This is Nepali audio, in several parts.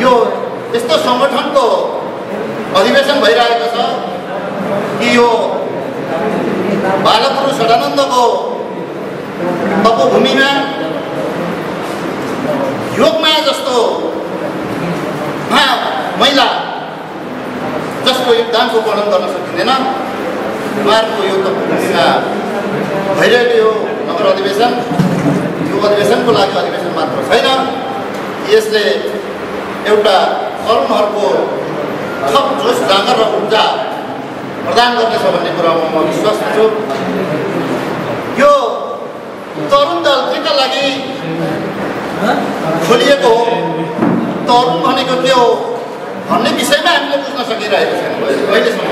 यो यस्तो संगठनको अधिवेशन भइरहेको छ कि यो बालगुरु सदानन्दको तपोभूमिमा योगमाया जस्तो महिला जसको योगदानको वर्णन गर्न सकिँदैन उहाँहरूको यो तपोभूमिमा भइरहेको यो नगर अधिवेशन यो अधिवेशनको लागि अधिवेशन मात्र छैन, यसले एउटा तरुणहरूको थप जोस जाँगर र ऊर्जा प्रदान गर्नेछ भन्ने कुरामा म विश्वास छु। यो तरुण दल केका लागि खोलिएको हो, तरुण भनेको के हो भन्ने विषयमा हामीले बुझ्न सकिरहेको छैनौँ अहिलेसम्म।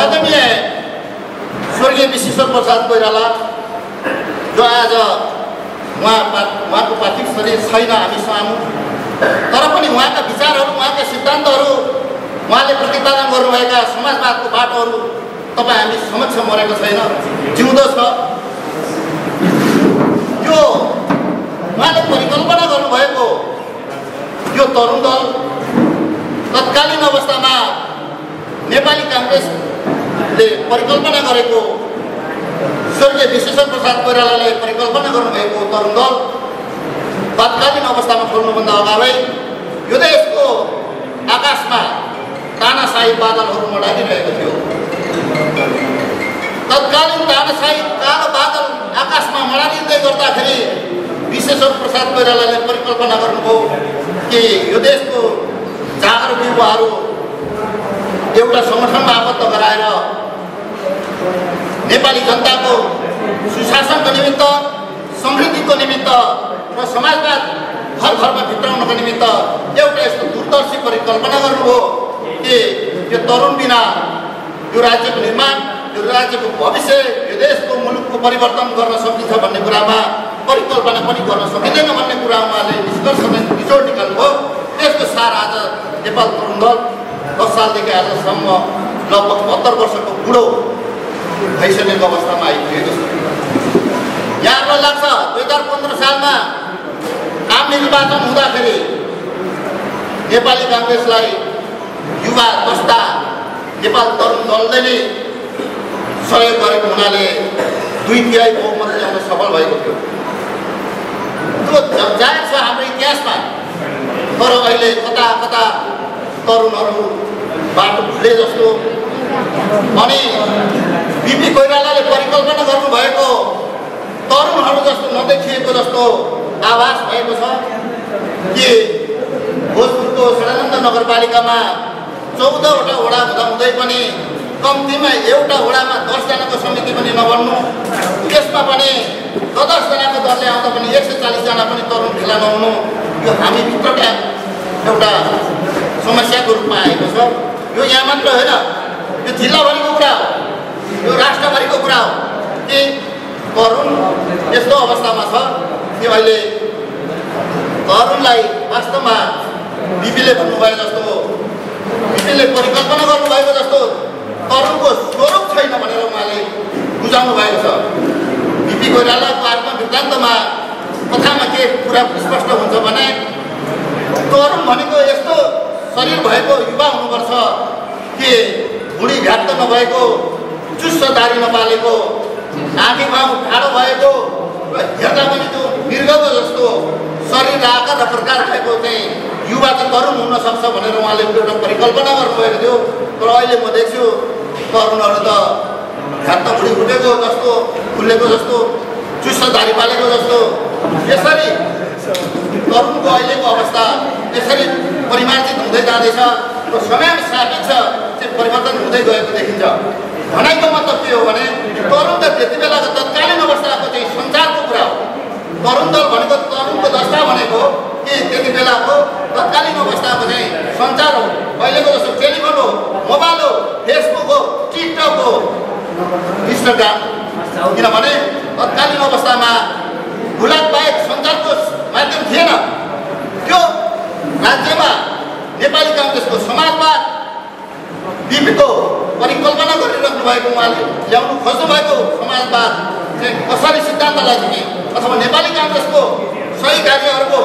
आदरणीय स्वर्गीय विश्वेश्वर प्रसाद कोइराला जो आज उहाँको पार्थिव शरीर छैन हामी सामु, तर पनि उहाँका विचारहरू उहाँका सिद्धान्तहरू उहाँले प्रतिपादन गर्नुभएका समाजवादको बाटोहरू तपाईँ हामी समक्ष मरेको छैन, जिउँदो छ। यो उहाँले परिकल्पना गर्नुभएको यो तरुण दल तत्कालीन अवस्थामा नेपाली काङ्ग्रेसले परिकल्पना गरेको स्वर्गीय विश्वेश्वर प्रसाद कोइरालाले परिकल्पना गर्नुभएको तरुण दल तत्कालीन अवस्थामा खोल्नुभन्दा अगावै यो देशको आकाशमा तानाशाही बादलहरू मडाइरहेको थियो। तत्कालीन तानाशाही कालो बादल आकाशमा मडाइँदै गर्दाखेरि विश्वेश्वर प्रसाद कोइरालाले परिकल्पना गर्नुभयो कि यो देशको जागरुक युवाहरू एउटा सङ्गठनमा आबद्ध गराएर नेपाली जनताको सुशासनको निमित्त, समृद्धिको निमित्त र समाजवाद घर घरमा भित्राउनको निमित्त एउटा यस्तो दूरदर्शी परिकल्पना गर्नुभयो कि यो तरुण बिना यो राज्यको निर्माण, यो राज्यको भविष्य, यो देशको मुलुकको परिवर्तन गर्न सकिन्छ भन्ने कुरामा परिकल्पना पनि गर्न सकिँदैन भन्ने कुरा उहाँले निष्कर्ष निचोड निकाल्नुभयो। त्यसको सार आज नेपाल तरुण दल 10 सालदेखि आजसम्म लगभग 72 वर्षको बुढो भइसकेको अवस्थामा आइपुगेको छ। यहाँलाई लाग्छ 2015 सालमा आम निर्वाचन हुँदाखेरि नेपाली काङ्ग्रेसलाई युवा दस्ता नेपाल तरुण दलले नै सहयोग गरेको हुनाले 2/3 बहुमत ल्याउन सफल भएको थियो। त्यो जाहेर छ हाम्रो इतिहासमा। तर अहिले कता कता तरुणहरू बाटो भुले जस्तो अनि बिपी कोइरालाले परिकल्पना गर्नुभएको तरुणहरू जस्तो नदेखिएको जस्तो आभास भएको छ कि भोजपुरको सदानन्द नगरपालिकामा 14वटा वडा हुँदाहुँदै पनि कम्तीमा एउटा वडामा 10 जनाको समिति पनि नबन्नु, त्यसमा पनि 10 जनाको दलले आउँदा पनि 140 जना पनि तरुण भेला नहुनु, यो हामीभित्रका एउटा समस्याको रूपमा आएको छ। यो यहाँ मात्र होइन, यो जिल्लाभरिको कुरा हो, यो राष्ट्रभरिको कुरा हो कि तरुण यस्तो अवस्थामा छ कि अहिले तरुणलाई वास्तवमा बिपीले भन्नुभयो जस्तो, बिपीले परिकल्पना गर्नुभएको जस्तो तरुणको स्वरूप छैन भनेर उहाँले बुझाउनु भएको छ। बिपी कोइरालाको आत्मवृत्तान्तमा कथामा के कुरा स्पष्ट हुन्छ भने तरुण भनेको यस्तो शरीर भएको युवा हुनुपर्छ कि बुढी भ्यात्त नभएको, चुस्स दारी नपालेको, आँखी भाउ ठाडो भएको र हेर्दा पनि त्यो मृगको जस्तो शरीर आकार र प्रकार भएको चाहिँ युवा चाहिँ तरुण हुन सक्छ भनेर उहाँले एउटा परिकल्पना गर्नुभएको थियो। तर अहिले म देख्छु तरुणहरू त भ्यात्त बुढी फुटेको जस्तो, फुलेको जस्तो, चुस्स दारी पालेको जस्तो, यसरी तरुणको अहिलेको अवस्था यसरी परिमार्जित हुँदै जाँदैछ र समय सापेक्ष चाहिँ परिवर्तन हुँदै गएको देखिन्छ। भनाइको मतलब के हो भने तरुण त त्यति बेलाको तत्कालीन अवस्थाको चाहिँ सञ्चारको कुरा हो। तरुण दल भनेको तरुणको दस्ता भनेको कि त्यति बेलाको तत्कालीन अवस्थाको चाहिँ सञ्चार हो। अहिलेको जस्तो टेलिफोन हो, मोबाइल हो, फेसबुक हो, टिकटक हो, इन्स्टाग्राम, किनभने तत्कालीन अवस्थामा भुलाक बाहेक सञ्चारको माध्यम थिएन। त्यो राज्यमा नेपाली काङ्ग्रेसको समाजवाद बिपीको परिकल्पना गरिराख्नु भएको उहाँले ल्याउनु खोज्नु भएको समाजवाद चाहिँ कसरी सिद्धान्तलाई चाहिँ अथवा नेपाली काङ्ग्रेसको सही कार्यहरूको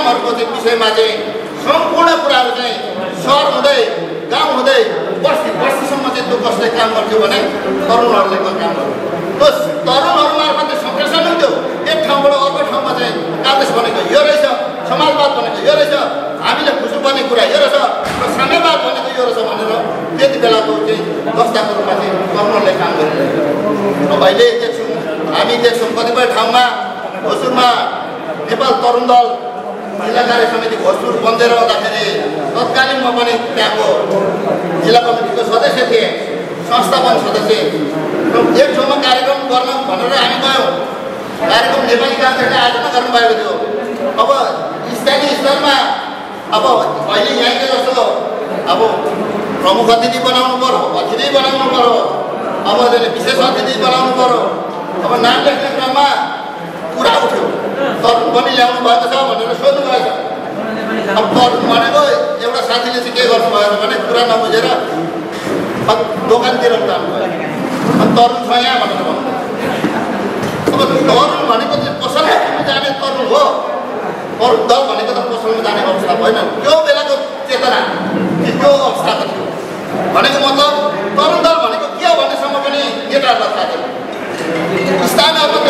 कामहरूको चाहिँ विषयमा चाहिँ सम्पूर्ण कुराहरू चाहिँ सहर हुँदै गाउँ हुँदै बस्तीसम्म चाहिँ त्यो कसले काम गर्थ्यो भने तरुणहरूले काम गर्थ्यो। त्यो तरुणहरू मार्फत सम्प्रेषण हुन्थ्यो एक ठाउँबाट अर्को ठाउँमा चाहिँ काङ्ग्रेस भनेको यो रहेछ, समाजवाद भनेको यो रहेछ, हामीले खुसु पर्ने कुरा यो रहेछ र साम्यवाद भनेको यो रहेछ भनेर त्यति बेलाको चाहिँ दस्ताको रूपमा चाहिँ तरुणहरूले काम गरिरहेको। अब अहिले हामी देख्छौँ कतिपय ठाउँमा भोजपुरमा नेपाल तरुण दल जिल्ला कार्य समिति भोजपुर बन्देर आउँदाखेरि तत्कालीन म पनि त्यहाँको जिल्ला कमिटीको सदस्य थिएँ, संस्थापन सदस्य। एक ठाउँमा कार्यक्रम गर्न भनेर हामी गयौँ। कार्यक्रम नेपाली काङ्ग्रेसले आयोजना गर्नुभएको थियो। अब स्थानीय स्तरमा अब अहिले यहीँको जस्तो अब प्रमुख अतिथि बनाउनु पर्यो, अतिथि बनाउनु पर्यो, अब विशेष अतिथि बनाउनु पर्यो। अब नाम लेख्ने क्रममा कुरा उठ्यो तरुण पनि ल्याउनु भएको छ भनेर सोध्नु भएछ। अब तरुण भनेको एउटा साथीले चाहिँ के गर्नुभएछ भने कुरा नबुझेर दोकानतिर जानुभयो। तरुण छ यहाँ भनेर भन्नु। अब तरुण भनेको चाहिँ पसलमा जाने तरुण हो, तरुण दल भनेको त पसलमा जाने अवस्था भएन। त्यो बेलाको चेतना त्यो अवस्थाको थियो भनेको मतलब तरुण दल भनेको के हो भन्नेसम्म पनि नेताहरूलाई थाहा थिएन। स्थानहरूमा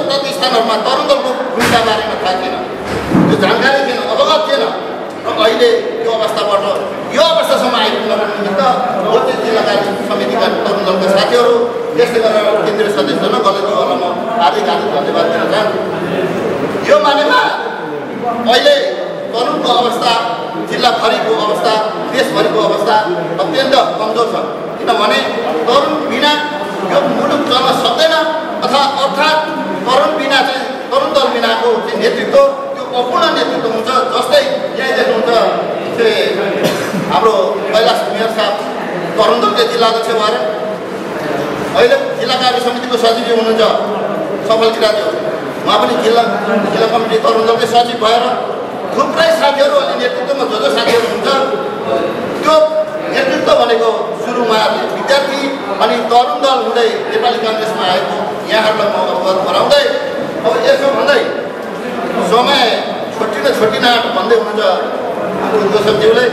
प्रति स्थानहरूमा तरुण दलको भूमिका बारेमा थाहा थिएन, त्यो जानकारी थिएन, अवगत थिएन। र अहिले यो अवस्थाबाट यो अवस्थासम्म आइपुग्नको निमित्त बोर्ड जिल्ला कार्य समितिका तरुण दलका साथीहरू त्यसले गरेर केन्द्रीय सदस्यहरू गलतीहरूलाई म हार्दिक धन्यवाद दिन चाहन्छु। यो मानेमा अहिले तरुणको अवस्था, जिल्लाभरिको अवस्था, देशभरिको अवस्था अत्यन्त कमजोर छ। किनभने तरुण बिना यो मुलुक चल्न सक्दैन अर्थात् तरुण बिना चाहिँ तरुण दल बिनाको चाहिँ नेतृत्व त्यो अपूर्ण नेतृत्व हुन्छ। जस्तै यहाँ देख्नुहुन्छ हाम्रो कैलाश मेयर साहब तरुण दलकै जिल्ला अध्यक्ष भएर अहिले जिल्ला कार्य समितिको सचिव हुनुहुन्छ सफल किराज्यू, उहाँ पनि जिल्ला कमिटी तरुण दलकै सचिव भएर थुप्रै साथीहरू अहिले नेतृत्वमा जो साथीहरू हुन्छ त्यो नेतृत्व भनेको सुरुमा विद्यार्थी अनि तरुण दल हुँदै नेपाली काङ्ग्रेसमा आएको यहाँहरूलाई म अवगत गराउँदै अब यसो भन्दै समय छोटिन आँट भन्दै हुनुहुन्छ जोसेफज्यूले।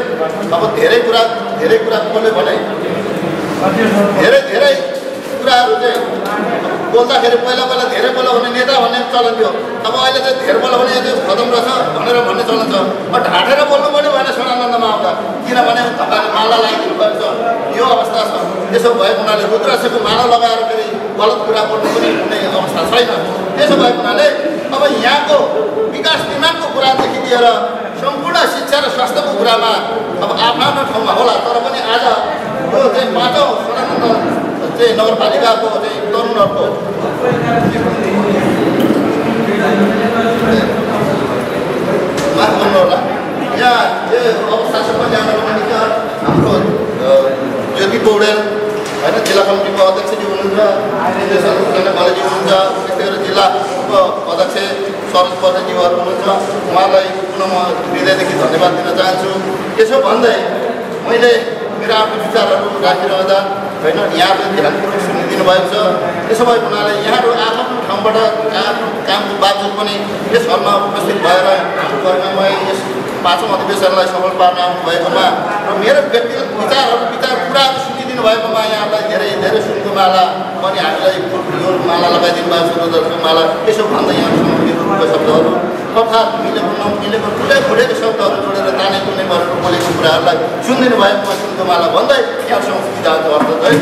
अब धेरै कुरा कसले भने धेरै कुराहरू चाहिँ बोल्दाखेरि पहिला धेरै बोल्यो भने नेता भन्ने चलन थियो। अब अहिले चाहिँ धेरै बोल्यो भने यो खतम रहेछ भनेर भन्ने चलन छ। ढाँटेर बोल्नु पनि भएन शरणानन्दमा आउँदा, किनभने तपाईँले माला लगाइदिनु भएको छ। यो अवस्था छ। त्यसो भएको हुनाले रुद्राक्षको माला लगाएर फेरि गलत कुरा बोल्नु पनि हुने अवस्था छैन। त्यसो भएको हुनाले अब यहाँको विकास निर्माणको कुरादेखि लिएर सम्पूर्ण शिक्षा र स्वास्थ्यको कुरामा अब आफ्नो ठाउँमा होला, तर पनि आज यो चाहिँ 5औँ शरणानन्द चाहिँ नगरपालिकाको चाहिँ तरुणहरूको माफ गर्नु होला, यहाँ यो अवस्थासम्म ल्याउनको निम्ति हाम्रो ज्योति पौडेल होइन जिल्ला कमिटीको अध्यक्षजी हुनुहुन्छ, केन्द्रीय सदस्य कलेजी हुनुहुन्छ, त्यस्तै गरेर जिल्लाको अध्यक्ष सरोज पटेलजीहरू हुनुहुन्छ। उहाँलाई पुनः म हृदयदेखि धन्यवाद दिन चाहन्छु। यसो भन्दै मैले मेरो आफ्नो विचारहरू राखिरहँदा होइन यहाँहरूले ध्यानपूर्वक सुनिदिनु भएको छ। त्यसो भएको हुनाले यहाँहरू आफ्नो ठाउँबाट आफ्नो कामको बावजुद पनि यस हलमा उपस्थित भएर हाम्रो कर्ममय यस 5औँ अधिवेशनलाई सफल पार्न आउनुभएकोमा र मेरो व्यक्तिगत कुराहरू सुनिदिनु भएकोमा यहाँहरूलाई धेरै सुनको माला अनि हामीलाई यो माला लगाइदिनु भएको छ, रुद्रको माला यसो भन्दै यहाँहरूसँग मेरो शब्दहरू अर्थात् मिलेको फुटेको शब्दहरू जोडेर ताने कुनै गरेर बोलेको कुराहरूलाई सुनिदिनु भएको सुनको माला भन्दै यहाँहरूसँग सुविधा अर्थ जय